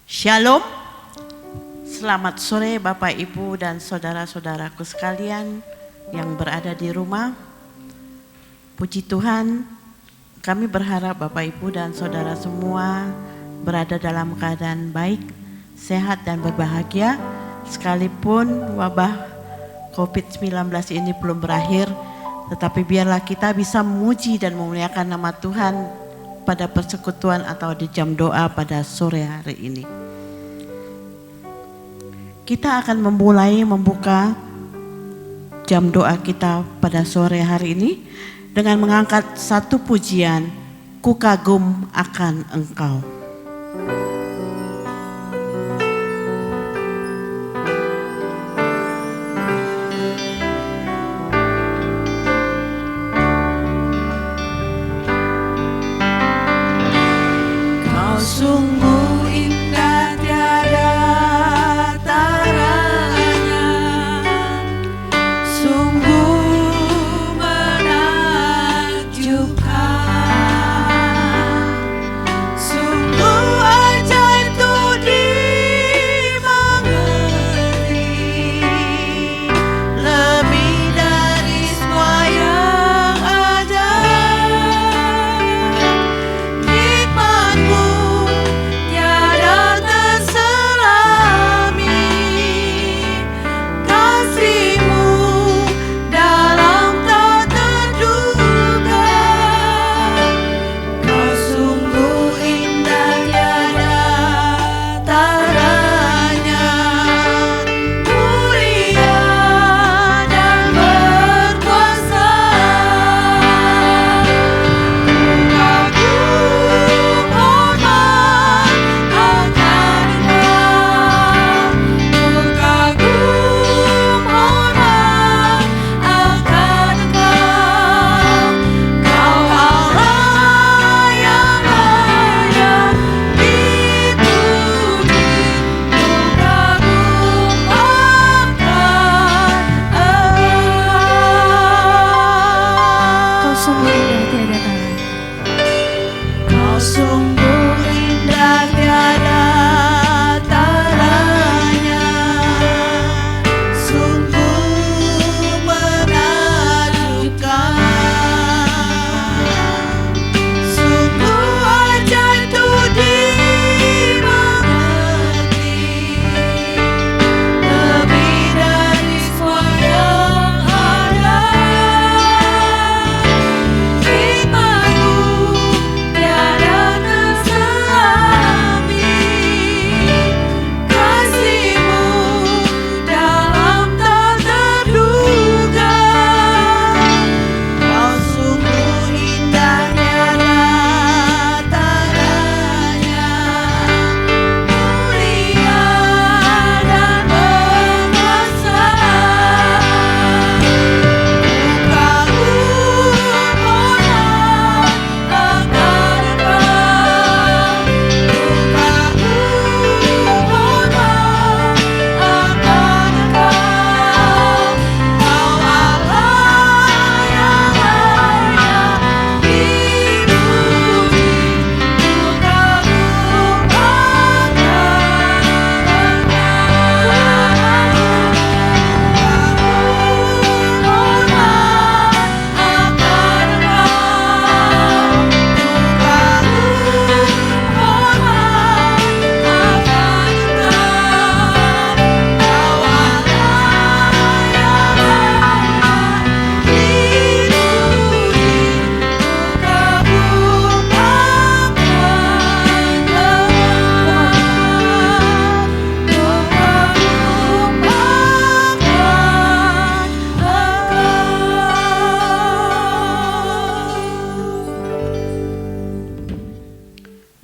Shalom, selamat sore Bapak Ibu dan saudara-saudaraku sekalian yang berada di rumah. Puji Tuhan, kami berharap Bapak Ibu dan saudara semua berada dalam keadaan baik, sehat dan berbahagia. Sekalipun wabah COVID-19 ini belum berakhir, tetapi biarlah kita bisa memuji dan memuliakan nama Tuhan pada persekutuan atau di jam doa pada sore hari ini. Kita akan membuka jam doa kita pada sore hari ini dengan mengangkat satu pujian, Ku kagum akan Engkau. Sungguh indah tiada taranya, sungguh menakjubkan, sungguh ajaib tuh dimengerti, lebih dari semua yang ada. Hikmat-Mu tiada terselami, kasih-Mu dalam tak terduga. Kau sungguh indah tiada taranya, mulia dan berkuasa. Ku kagum hormat akan Engkau, ku kagum hormat akan Engkau. Kau Allah yang layak dipuji, ku kagum akan Engkau. Kau sungguh indah tiada taranya, sungguh menakjubkan, sungguh ajaib tuh dimengerti, lebih dari semua yang ada. Hikmat-Mu tiada terselami, kasih-Mu dalam tak terduga. Kau sungguh indah tiada taranya, mulia dan berkuasa. Ku kagum hormat akan Engkau, ku kagum hormat akan Engkau. Kau Allah yang layak dipuji, ku kagum akan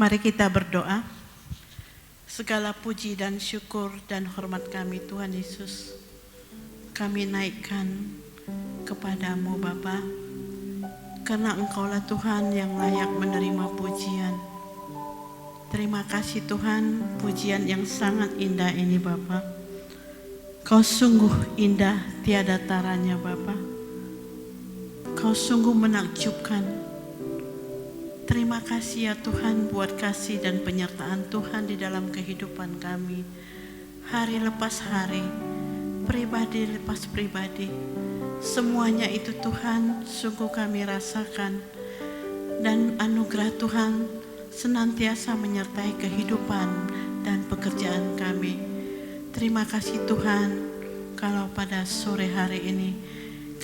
Mari kita berdoa. Segala puji dan syukur dan hormat kami Tuhan Yesus, kami naikkan kepadamu Bapa, karena Engkaulah Tuhan yang layak menerima pujian. Terima kasih Tuhan, pujian yang sangat indah ini Bapa. Kau sungguh indah tiada taranya Bapa. Kau sungguh menakjubkan. Terima Terima kasih ya Tuhan buat kasih dan penyertaan Tuhan di dalam kehidupan kami. Hari lepas hari, pribadi lepas pribadi, semuanya itu Tuhan sungguh kami rasakan. Dan anugerah Tuhan senantiasa menyertai kehidupan dan pekerjaan kami. Terima kasih Tuhan kalau pada sore hari ini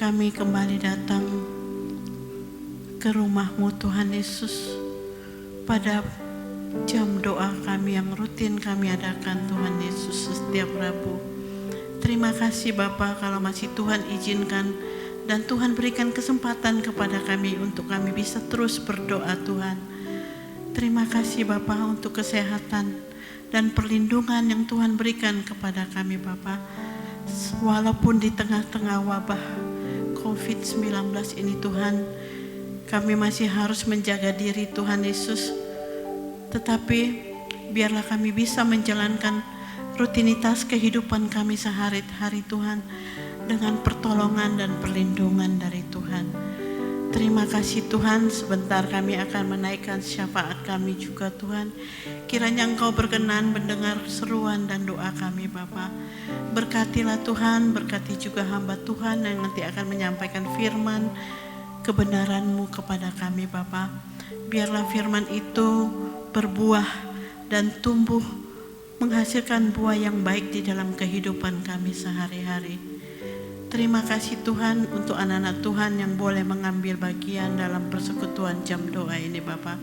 kami kembali datang ke rumah-Mu Tuhan Yesus pada jam doa kami yang rutin kami adakan Tuhan Yesus setiap Rabu. Terima kasih Bapa kalau masih Tuhan izinkan dan Tuhan berikan kesempatan kepada kami untuk kami bisa terus berdoa Tuhan. Terima kasih Bapa untuk kesehatan dan perlindungan yang Tuhan berikan kepada kami Bapa. Walaupun di tengah-tengah wabah COVID-19 ini Tuhan, kami masih harus menjaga diri Tuhan Yesus. Tetapi biarlah kami bisa menjalankan rutinitas kehidupan kami sehari-hari Tuhan dengan pertolongan dan perlindungan dari Tuhan. Terima kasih Tuhan, sebentar kami akan menaikkan syafaat kami juga Tuhan. Kiranya Engkau berkenan mendengar seruan dan doa kami Bapa. Berkatilah Tuhan, berkati juga hamba Tuhan yang nanti akan menyampaikan firman kebenaran-Mu kepada kami Bapa. Biarlah firman itu berbuah dan tumbuh menghasilkan buah yang baik di dalam kehidupan kami sehari-hari. Terima kasih Tuhan untuk anak-anak Tuhan yang boleh mengambil bagian dalam persekutuan jam doa ini Bapa.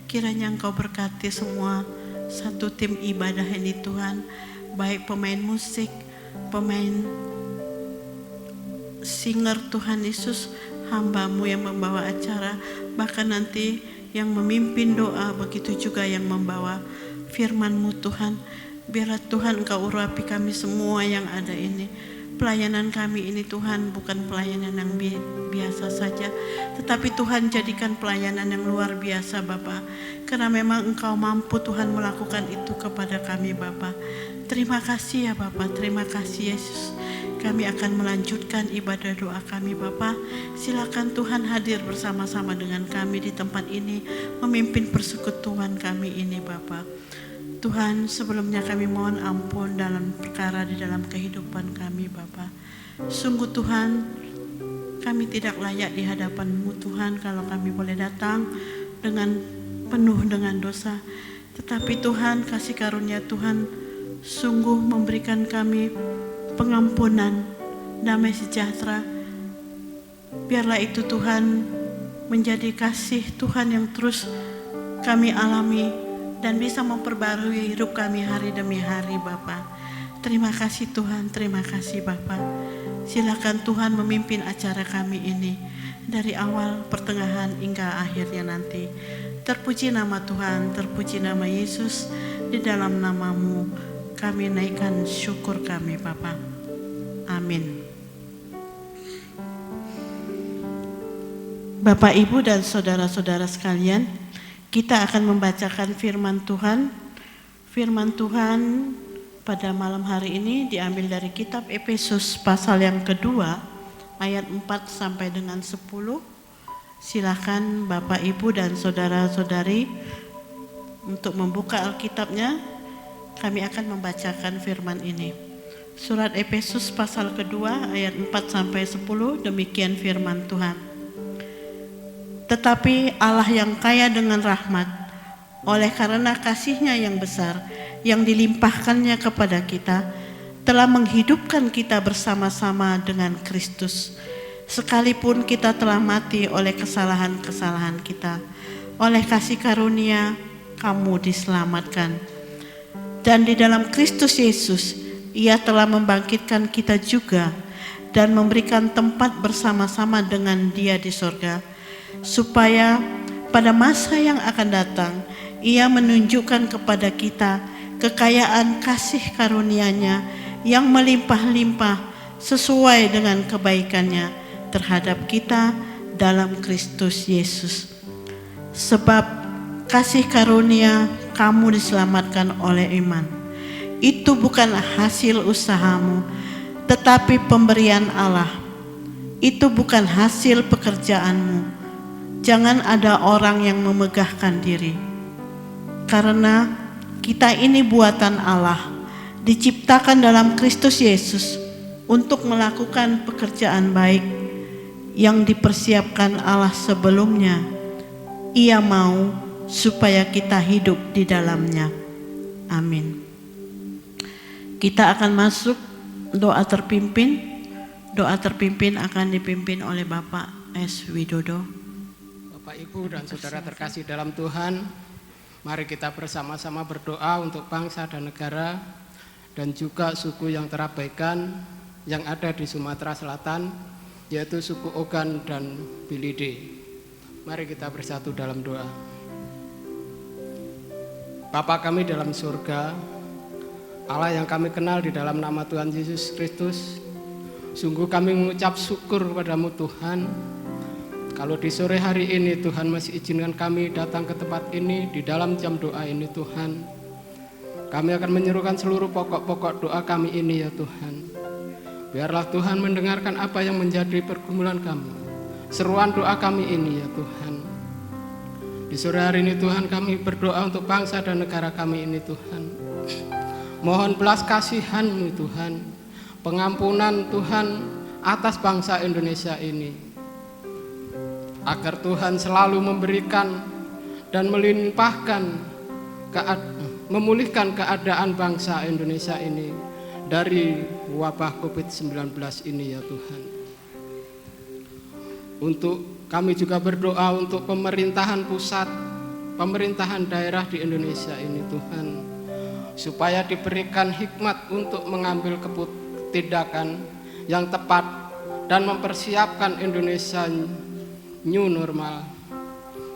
Kiranya Engkau berkati semua satu tim ibadah ini Tuhan, baik pemain musik, pemain singer Tuhan Yesus, hamba-Mu yang membawa acara, bahkan nanti yang memimpin doa, begitu juga yang membawa firman-Mu Tuhan. Biarlah Tuhan Engkau urapi kami semua yang ada ini. Pelayanan kami ini Tuhan bukan pelayanan yang biasa saja, tetapi Tuhan jadikan pelayanan yang luar biasa Bapa. Karena memang Engkau mampu Tuhan melakukan itu kepada kami Bapa. Terima kasih ya Bapa, terima kasih Yesus. Kami akan melanjutkan ibadah doa kami Bapa. Silakan Tuhan hadir bersama-sama dengan kami di tempat ini, memimpin persekutuan kami ini Bapa. Tuhan, sebelumnya kami mohon ampun dalam perkara di dalam kehidupan kami Bapa. Sungguh Tuhan, kami tidak layak di hadapan-Mu Tuhan kalau kami boleh datang dengan penuh dengan dosa. Tetapi Tuhan, kasih karunia Tuhan sungguh memberikan kami pengampunan, damai sejahtera. Biarlah itu Tuhan menjadi kasih Tuhan yang terus kami alami dan bisa memperbarui hidup kami hari demi hari Bapa. Terima kasih Tuhan, terima kasih Bapa. Silakan Tuhan memimpin acara kami ini dari awal, pertengahan hingga akhirnya nanti. Terpuji nama Tuhan, terpuji nama Yesus. Di dalam nama-Mu kami naikkan syukur kami Bapa. Amin. Bapak, Ibu, dan saudara-saudara sekalian, kita akan membacakan firman Tuhan. Firman Tuhan pada malam hari ini diambil dari kitab Efesus pasal yang kedua, ayat 4 sampai dengan 10. Silakan Bapak, Ibu, dan saudara-saudari untuk membuka Alkitabnya. Kami akan membacakan firman ini. Surat Efesus pasal kedua ayat 4 sampai 10, demikian firman Tuhan. Tetapi Allah yang kaya dengan rahmat, oleh karena kasih-Nya yang besar, yang dilimpahkannya kepada kita, telah menghidupkan kita bersama-sama dengan Kristus. Sekalipun kita telah mati oleh kesalahan-kesalahan kita, oleh kasih karunia kamu diselamatkan. Dan di dalam Kristus Yesus, Ia telah membangkitkan kita juga dan memberikan tempat bersama-sama dengan Dia di sorga, supaya pada masa yang akan datang Ia menunjukkan kepada kita kekayaan kasih karunia-Nya yang melimpah-limpah sesuai dengan kebaikan-Nya terhadap kita dalam Kristus Yesus. Sebab kasih karunia kamu diselamatkan oleh iman. Itu bukan hasil usahamu, tetapi pemberian Allah. Itu bukan hasil pekerjaanmu, Jangan ada orang yang memegahkan diri, karena kita ini buatan Allah, diciptakan dalam Kristus Yesus untuk melakukan pekerjaan baik yang dipersiapkan Allah sebelumnya. Ia mau supaya kita hidup di dalamnya. Amin. Kita akan masuk doa terpimpin. Doa terpimpin akan dipimpin oleh Bapak S. Widodo. Bapak, Ibu, dan saudara terkasih dalam Tuhan, mari kita bersama-sama berdoa untuk bangsa dan negara dan juga suku yang terabaikan yang ada di Sumatera Selatan, yaitu suku Ogan dan Bilide. Mari kita bersatu dalam doa. Bapa kami dalam surga, Allah yang kami kenal di dalam nama Tuhan Yesus Kristus, sungguh kami mengucap syukur kepadamu Tuhan. Kalau di sore hari ini Tuhan masih izinkan kami datang ke tempat ini di dalam jam doa ini Tuhan, kami akan menyerukan seluruh pokok-pokok doa kami ini ya Tuhan. Biarlah Tuhan mendengarkan apa yang menjadi pergumulan kami, seruan doa kami ini ya Tuhan. Di sore hari ini Tuhan kami berdoa untuk bangsa dan negara kami ini Tuhan. Mohon belas kasihan-Mu Tuhan, pengampunan Tuhan atas bangsa Indonesia ini. Agar Tuhan selalu memberikan dan melimpahkan, memulihkan keadaan bangsa Indonesia ini dari wabah COVID-19 ini ya Tuhan. Untuk kami juga berdoa untuk pemerintahan pusat, pemerintahan daerah di Indonesia ini Tuhan, supaya diberikan hikmat untuk mengambil tindakan yang tepat dan mempersiapkan Indonesia new normal.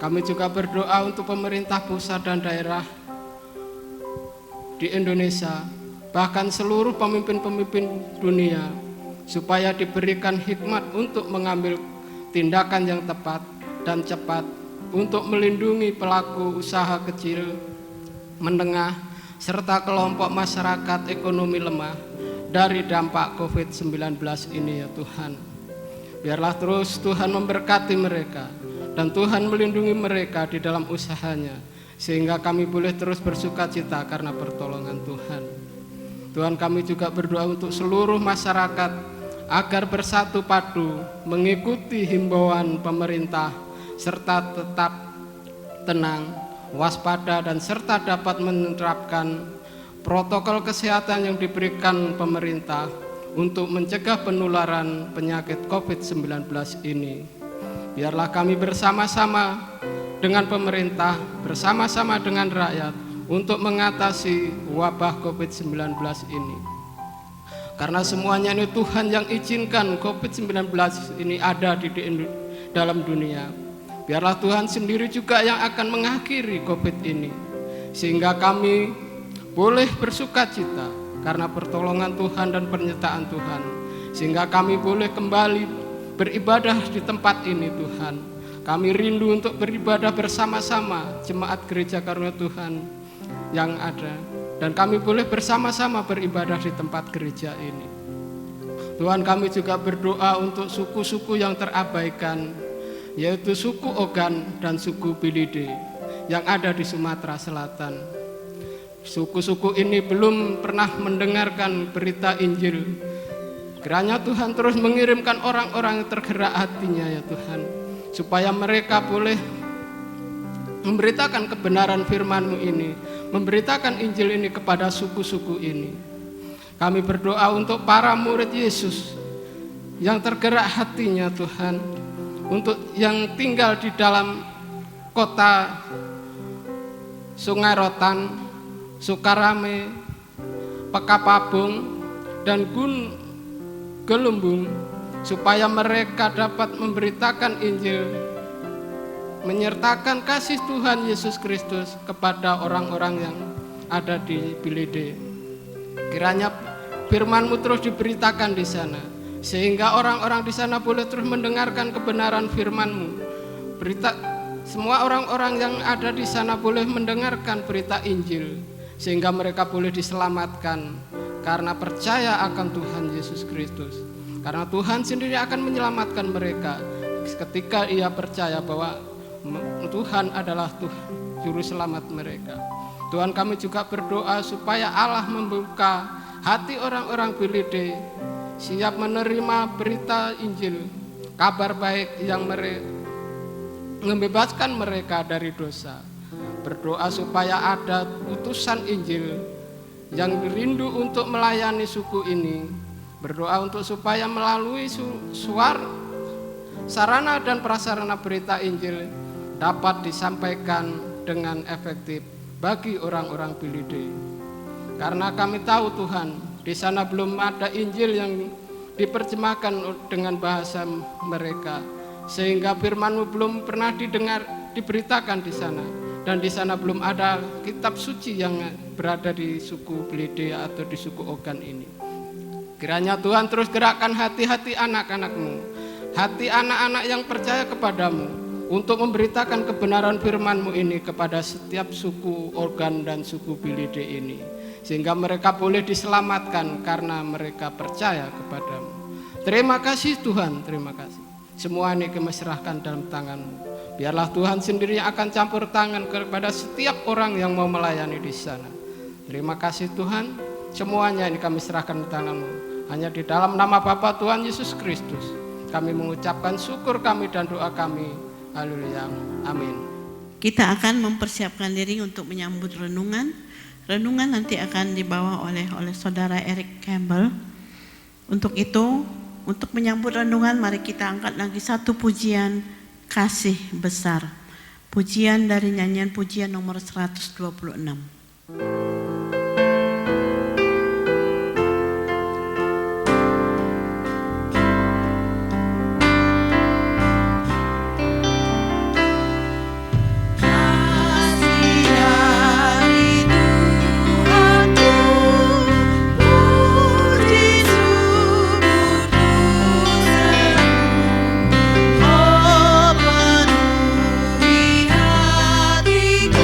Kami juga berdoa untuk pemerintah pusat dan daerah di Indonesia, bahkan seluruh pemimpin-pemimpin dunia, supaya diberikan hikmat untuk mengambil tindakan yang tepat dan cepat untuk melindungi pelaku usaha kecil, menengah, serta kelompok masyarakat ekonomi lemah dari dampak COVID-19 ini ya Tuhan. Biarlah terus Tuhan memberkati mereka dan Tuhan melindungi mereka di dalam usahanya, sehingga kami boleh terus bersuka cita karena pertolongan Tuhan. Tuhan, kami juga berdoa untuk seluruh masyarakat agar bersatu padu mengikuti himbauan pemerintah serta tetap tenang, waspada dan serta dapat menerapkan protokol kesehatan yang diberikan pemerintah untuk mencegah penularan penyakit COVID-19 ini. Biarlah kami bersama-sama dengan pemerintah, bersama-sama dengan rakyat untuk mengatasi wabah COVID-19 ini. Karena semuanya ini Tuhan yang izinkan COVID-19 ini ada di dalam dunia. Biarlah Tuhan sendiri juga yang akan mengakhiri COVID ini, sehingga kami boleh bersuka cita karena pertolongan Tuhan dan penyertaan Tuhan, sehingga kami boleh kembali beribadah di tempat ini Tuhan. Kami rindu untuk beribadah bersama-sama jemaat gereja karunia Tuhan yang ada, dan kami boleh bersama-sama beribadah di tempat gereja ini. Tuhan, kami juga berdoa untuk suku-suku yang terabaikan, yaitu suku Ogan dan suku Bilide yang ada di Sumatera Selatan. Suku-suku ini belum pernah mendengarkan berita Injil. Kiranya Tuhan terus mengirimkan orang-orang yang tergerak hatinya ya Tuhan, supaya mereka boleh memberitakan kebenaran firman-Mu ini, memberitakan Injil ini kepada suku-suku ini. Kami berdoa untuk para murid Yesus yang tergerak hatinya Tuhan, untuk yang tinggal di dalam kota Sungai Rotan, Sukarame, Pekapabung, dan Gelumbung, supaya mereka dapat memberitakan Injil, menyertakan kasih Tuhan Yesus Kristus kepada orang-orang yang ada di Bilide. Kiranya firman-Mu terus diberitakan di sana, sehingga orang-orang di sana boleh terus mendengarkan kebenaran firman-Mu. Semua orang-orang yang ada di sana boleh mendengarkan berita Injil, sehingga mereka boleh diselamatkan karena percaya akan Tuhan Yesus Kristus. Karena Tuhan sendiri akan menyelamatkan mereka ketika ia percaya bahwa Tuhan adalah Tuhan, Juru Selamat mereka. Tuhan, kami juga berdoa supaya Allah membuka hati orang-orang Filipi siap menerima berita Injil, kabar baik yang membebaskan mereka dari dosa. Berdoa supaya ada utusan Injil yang rindu untuk melayani suku ini. Berdoa untuk supaya melalui sarana dan prasarana berita Injil dapat disampaikan dengan efektif bagi orang-orang Filipi. Karena kami tahu Tuhan, di sana belum ada Injil yang diterjemahkan dengan bahasa mereka, sehingga firman-Mu belum pernah diberitakan di sana, dan di sana belum ada kitab suci yang berada di suku Filipi atau di suku Ogan ini. Kiranya Tuhan terus gerakkan hati-hati anak-anak-Mu, hati anak-anak yang percaya kepadamu, untuk memberitakan kebenaran firman-Mu ini kepada setiap suku Ogan dan suku Filipi ini, sehingga mereka boleh diselamatkan karena mereka percaya kepadamu. Terima kasih Tuhan, terima kasih. Semua ini kami serahkan dalam tangan-Mu. Biarlah Tuhan sendiri yang akan campur tangan kepada setiap orang yang mau melayani di sana. Terima kasih Tuhan, semuanya ini kami serahkan di tangan-Mu. Hanya di dalam nama Bapa Tuhan Yesus Kristus kami mengucapkan syukur kami dan doa kami. Haleluya, amin. Kita akan mempersiapkan diri untuk menyambut renungan. Renungan nanti akan dibawa oleh saudara Eric Campbell. Untuk itu, untuk menyambut renungan, mari kita angkat lagi satu pujian kasih besar. Pujian dari nyanyian pujian nomor 126. Hatiku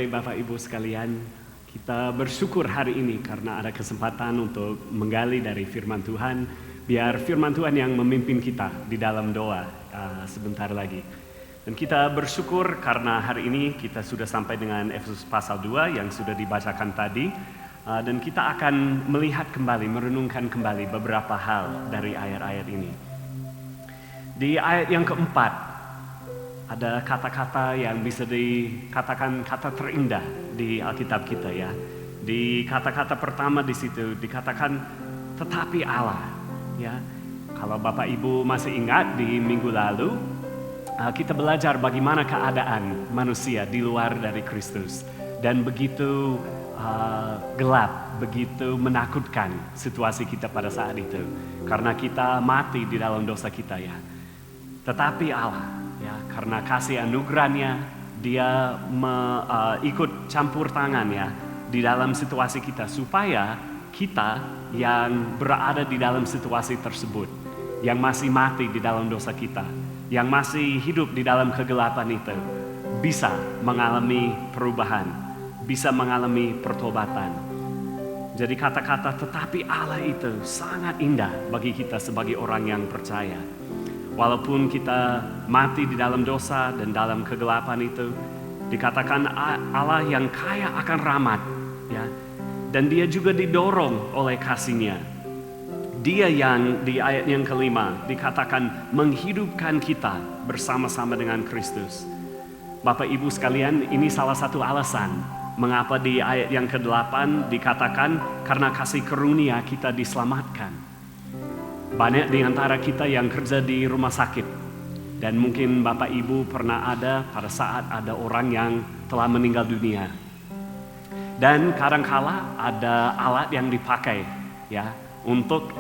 sore Bapak Ibu sekalian. Kita bersyukur hari ini karena ada kesempatan untuk menggali dari firman Tuhan. Biar firman Tuhan yang memimpin kita di dalam doa sebentar lagi. Dan kita bersyukur karena hari ini kita sudah sampai dengan Efesus pasal 2 yang sudah dibacakan tadi. Dan kita akan melihat kembali, merenungkan kembali beberapa hal dari ayat-ayat ini. Di ayat yang keempat, ada kata-kata yang bisa dikatakan kata terindah di Alkitab kita ya. Di kata-kata pertama di situ dikatakan tetapi Allah ya. Kalau Bapak Ibu masih ingat di minggu lalu kita belajar bagaimana keadaan manusia di luar dari Kristus dan begitu gelap, begitu menakutkan situasi kita pada saat itu karena kita mati di dalam dosa kita ya. Tetapi Allah ya, karena kasih anugerahnya dia ikut campur tangan ya di dalam situasi kita supaya kita yang berada di dalam situasi tersebut, yang masih mati di dalam dosa kita, yang masih hidup di dalam kegelapan itu bisa mengalami perubahan, bisa mengalami pertobatan. Jadi kata-kata tetapi Allah itu sangat indah bagi kita sebagai orang yang percaya. Walaupun kita mati di dalam dosa dan dalam kegelapan itu, dikatakan Allah yang kaya akan rahmat, ya. Dan dia juga didorong oleh kasih-Nya. Dia yang di ayat yang kelima dikatakan menghidupkan kita bersama-sama dengan Kristus. Bapak Ibu sekalian, ini salah satu alasan mengapa di ayat yang ke-8 dikatakan karena kasih karunia kita diselamatkan. Banyak di antara kita yang kerja di rumah sakit dan mungkin Bapak Ibu pernah ada pada saat ada orang yang telah meninggal dunia. Dan kadangkala ada alat yang dipakai ya untuk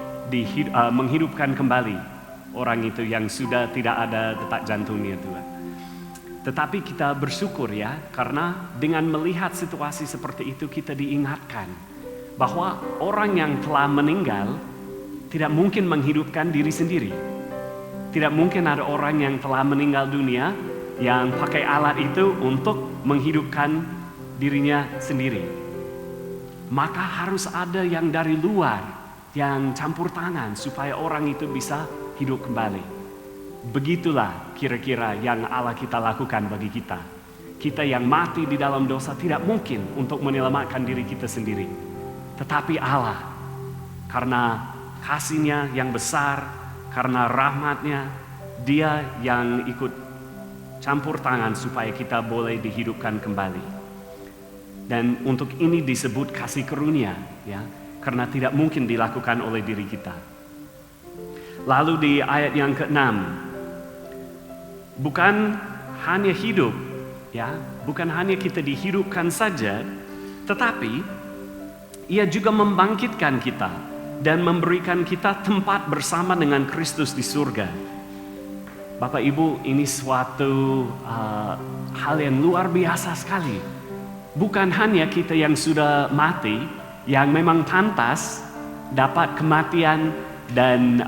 menghidupkan kembali orang itu yang sudah tidak ada detak jantungnya Tuhan. Tetapi kita bersyukur ya karena dengan melihat situasi seperti itu kita diingatkan bahwa orang yang telah meninggal tidak mungkin menghidupkan diri sendiri. Tidak mungkin ada orang yang telah meninggal dunia yang pakai alat itu untuk menghidupkan dirinya sendiri. Maka harus ada yang dari luar yang campur tangan supaya orang itu bisa hidup kembali. Begitulah kira-kira yang Allah kita lakukan bagi kita. Kita yang mati di dalam dosa tidak mungkin untuk menyelamatkan diri kita sendiri. Tetapi Allah karena kasih-Nya yang besar, karena rahmat-Nya, Dia yang ikut campur tangan supaya kita boleh dihidupkan kembali. Dan untuk ini disebut kasih karunia, ya, karena tidak mungkin dilakukan oleh diri kita. Lalu di ayat yang ke-6, bukan hanya hidup, ya, bukan hanya kita dihidupkan saja, tetapi Ia juga membangkitkan kita dan memberikan kita tempat bersama dengan Kristus di surga. Bapak Ibu, ini suatu hal yang luar biasa sekali. Bukan hanya kita yang sudah mati, yang memang pantas dapat kematian dan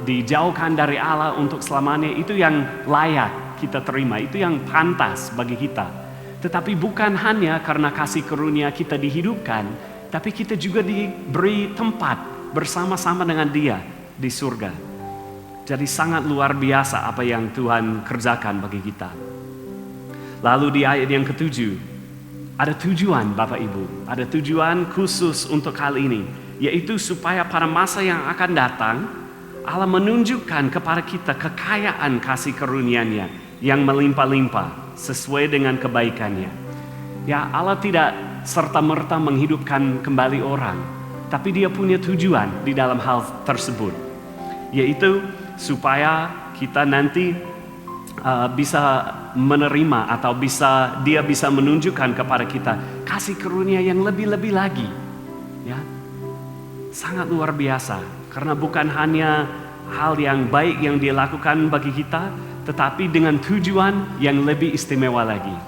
dijauhkan dari Allah untuk selamanya, itu yang layak kita terima, itu yang pantas bagi kita. Tetapi bukan hanya karena kasih karunia kita dihidupkan, tapi kita juga diberi tempat bersama-sama dengan Dia di surga. Jadi sangat luar biasa apa yang Tuhan kerjakan bagi kita. Lalu di ayat yang ke-7, ada tujuan Bapak Ibu, ada tujuan khusus untuk hal ini, yaitu supaya pada masa yang akan datang, Allah menunjukkan kepada kita kekayaan kasih karunia-Nya yang melimpah-limpah sesuai dengan kebaikan-Nya. Ya, Allah tidak serta-merta menghidupkan kembali orang, tapi Dia punya tujuan di dalam hal tersebut, yaitu supaya kita nanti bisa menerima atau Dia bisa menunjukkan kepada kita kasih karunia yang lebih-lebih lagi, ya, sangat luar biasa. Karena bukan hanya hal yang baik yang Dia lakukan bagi kita, tetapi dengan tujuan yang lebih istimewa lagi.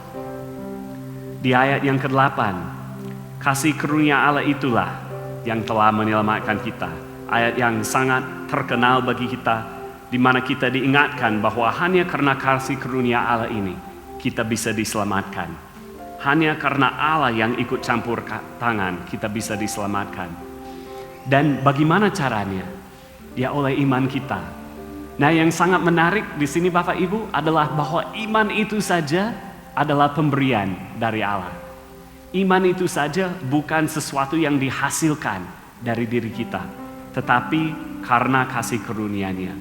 Di ayat yang ke-8, kasih karunia Allah itulah yang telah menyelamatkan kita. Ayat yang sangat terkenal bagi kita, di mana kita diingatkan bahwa hanya karena kasih karunia Allah ini kita bisa diselamatkan. Hanya karena Allah yang ikut campur tangan kita bisa diselamatkan. Dan bagaimana caranya? Ya oleh iman kita. Nah, yang sangat menarik di sini Bapak Ibu adalah bahwa iman itu saja adalah pemberian dari Allah. Iman itu saja bukan sesuatu yang dihasilkan dari diri kita, tetapi karena kasih karunia-Nya.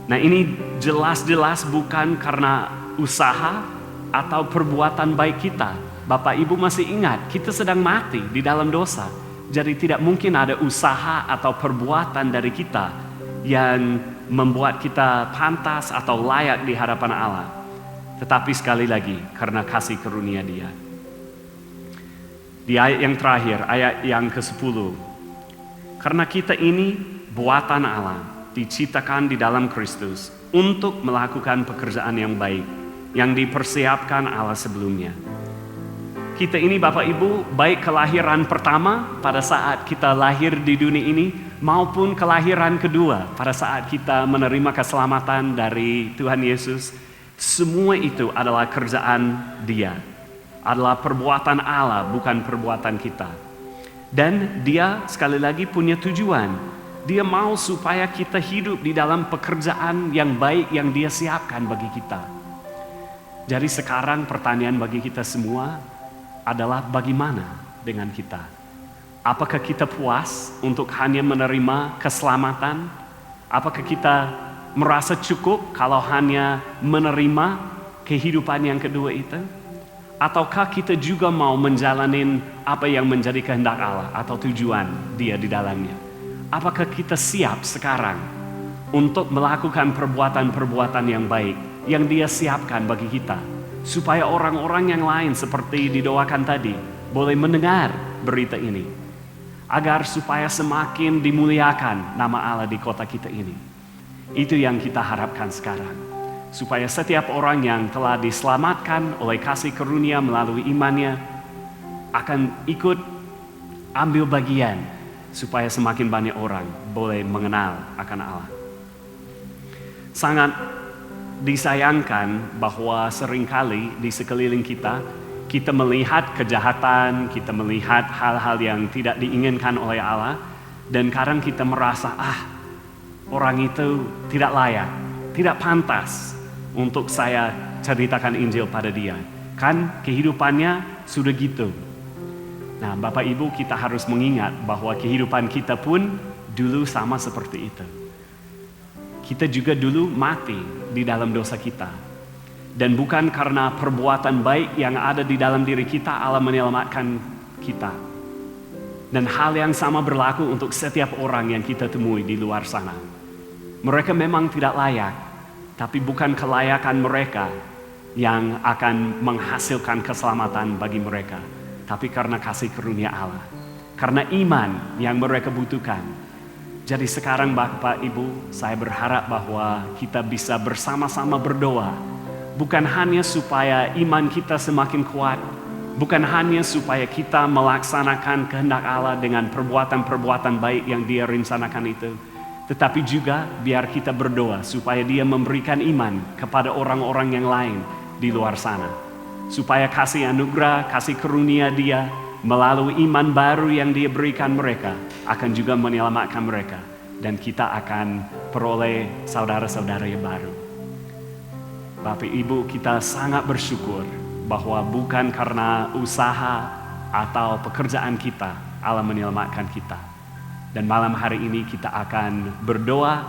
Nah, ini jelas-jelas bukan karena usaha atau perbuatan baik kita. Bapak Ibu masih ingat, kita sedang mati di dalam dosa. Jadi tidak mungkin ada usaha atau perbuatan dari kita yang membuat kita pantas atau layak di hadapan Allah. Tetapi sekali lagi, karena kasih karunia Dia. Di ayat yang terakhir, ayat yang ke-10. Karena kita ini buatan Allah, diciptakan di dalam Kristus untuk melakukan pekerjaan yang baik yang dipersiapkan Allah sebelumnya. Kita ini Bapak Ibu, baik kelahiran pertama pada saat kita lahir di dunia ini, maupun kelahiran kedua pada saat kita menerima keselamatan dari Tuhan Yesus, semua itu adalah kerjaan Dia, adalah perbuatan Allah, bukan perbuatan kita. Dan Dia sekali lagi punya tujuan. Dia mau supaya kita hidup di dalam pekerjaan yang baik yang Dia siapkan bagi kita. Jadi sekarang pertanyaan bagi kita semua adalah bagaimana dengan kita? Apakah kita puas untuk hanya menerima keselamatan? Apakah kita merasa cukup kalau hanya menerima kehidupan yang kedua itu? Ataukah kita juga mau menjalani apa yang menjadi kehendak Allah atau tujuan Dia di dalamnya? Apakah kita siap sekarang untuk melakukan perbuatan-perbuatan yang baik yang Dia siapkan bagi kita, supaya orang-orang yang lain seperti didoakan tadi boleh mendengar berita ini, agar supaya semakin dimuliakan nama Allah di kota kita ini. Itu yang kita harapkan sekarang, supaya setiap orang yang telah diselamatkan oleh kasih karunia melalui imannya akan ikut ambil bagian, supaya semakin banyak orang boleh mengenal akan Allah. Sangat disayangkan bahwa seringkali di sekeliling kita melihat kejahatan, kita melihat hal-hal yang tidak diinginkan oleh Allah, dan kadang kita merasa, orang itu tidak layak, tidak pantas untuk saya ceritakan Injil pada dia. Kan kehidupannya sudah gitu. Nah, Bapak Ibu, kita harus mengingat bahwa kehidupan kita pun dulu sama seperti itu. Kita juga dulu mati di dalam dosa kita. Dan bukan karena perbuatan baik yang ada di dalam diri kita Allah menyelamatkan kita. Dan hal yang sama berlaku untuk setiap orang yang kita temui di luar sana. Mereka memang tidak layak, tapi bukan kelayakan mereka yang akan menghasilkan keselamatan bagi mereka, tapi karena kasih karunia Allah, karena iman yang mereka butuhkan. Jadi sekarang Bapak Ibu, saya berharap bahwa kita bisa bersama-sama berdoa. Bukan hanya supaya iman kita semakin kuat, bukan hanya supaya kita melaksanakan kehendak Allah dengan perbuatan-perbuatan baik yang Dia rencanakan itu, tetapi juga biar kita berdoa supaya Dia memberikan iman kepada orang-orang yang lain di luar sana. Supaya kasih anugerah, kasih karunia Dia melalui iman baru yang Dia berikan mereka akan juga menyelamatkan mereka, dan kita akan peroleh saudara-saudara yang baru. Bapak Ibu, kita sangat bersyukur bahwa bukan karena usaha atau pekerjaan kita Allah menyelamatkan kita. Dan malam hari ini kita akan berdoa,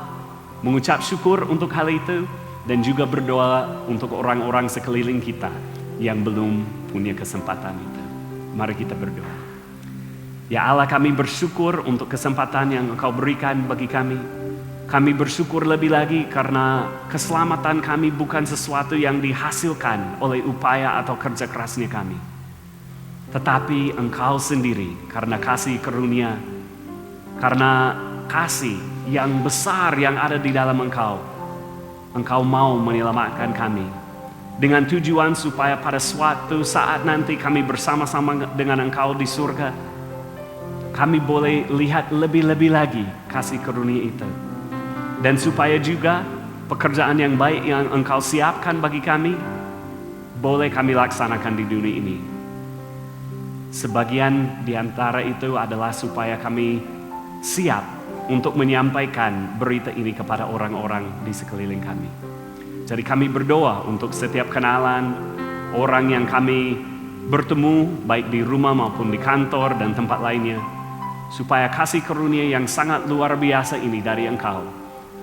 mengucap syukur untuk hal itu, dan juga berdoa untuk orang-orang sekeliling kita yang belum punya kesempatan itu. Mari kita berdoa. Ya Allah, kami bersyukur untuk kesempatan yang Engkau berikan bagi kami. Kami bersyukur lebih lagi karena keselamatan kami bukan sesuatu yang dihasilkan oleh upaya atau kerja kerasnya kami. Tetapi Engkau sendiri karena kasih karunia, karena kasih yang besar yang ada di dalam Engkau mau menyelamatkan kami. Dengan tujuan supaya pada suatu saat nanti kami bersama-sama dengan Engkau di surga, kami boleh lihat lebih-lebih lagi kasih karunia itu. Dan supaya juga pekerjaan yang baik yang Engkau siapkan bagi kami boleh kami laksanakan di dunia ini. Sebagian di antara itu adalah supaya kami siap untuk menyampaikan berita ini kepada orang-orang di sekeliling kami. Jadi kami berdoa untuk setiap kenalan, orang yang kami bertemu baik di rumah maupun di kantor dan tempat lainnya, supaya kasih karunia yang sangat luar biasa ini dari Engkau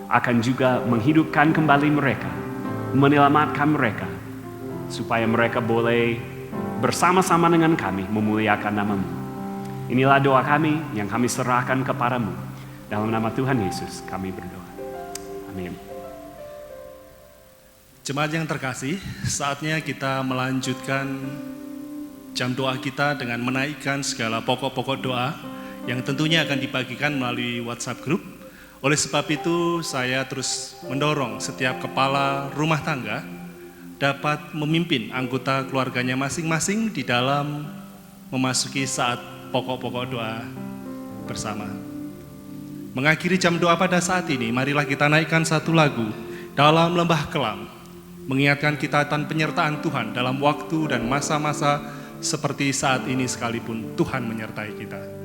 akan juga menghidupkan kembali mereka, menyelamatkan mereka, supaya mereka boleh bersama-sama dengan kami memuliakan nama-Mu. Inilah doa kami yang kami serahkan kepadamu. Dalam nama Tuhan Yesus kami berdoa. Amin. Jemaat yang terkasih, saatnya kita melanjutkan jam doa kita dengan menaikkan segala pokok-pokok doa yang tentunya akan dibagikan melalui WhatsApp group. Oleh sebab itu, saya terus mendorong setiap kepala rumah tangga dapat memimpin anggota keluarganya masing-masing di dalam memasuki saat pokok-pokok doa bersama. Mengakhiri jam doa pada saat ini, marilah kita naikkan satu lagu, Dalam Lembah Kelam, mengingatkan kita akan penyertaan Tuhan dalam waktu dan masa-masa seperti saat ini sekalipun Tuhan menyertai kita.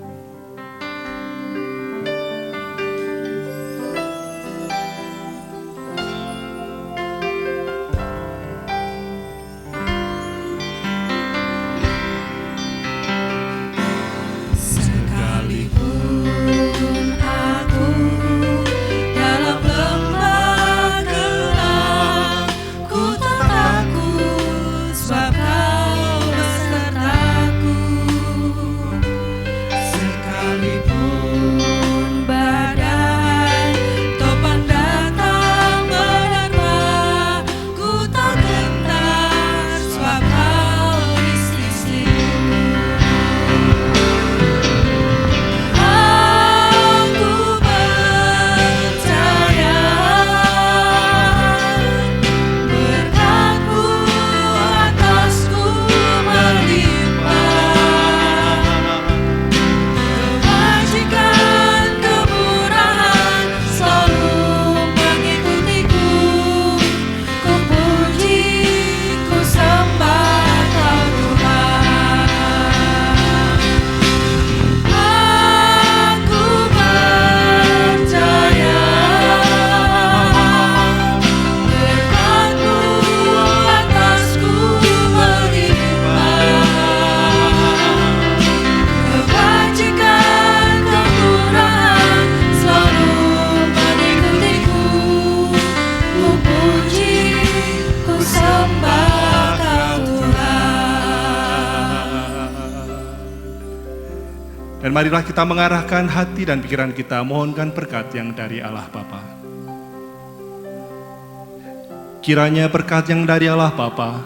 Dan marilah kita mengarahkan hati dan pikiran kita, mohonkan berkat yang dari Allah Bapa. Kiranya berkat yang dari Allah Bapa,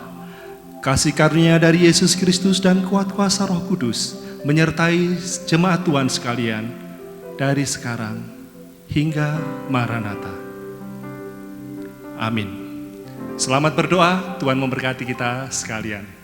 kasih karunia dari Yesus Kristus dan kuat kuasa Roh Kudus menyertai jemaat Tuhan sekalian dari sekarang hingga Maranatha. Amin. Selamat berdoa, Tuhan memberkati kita sekalian.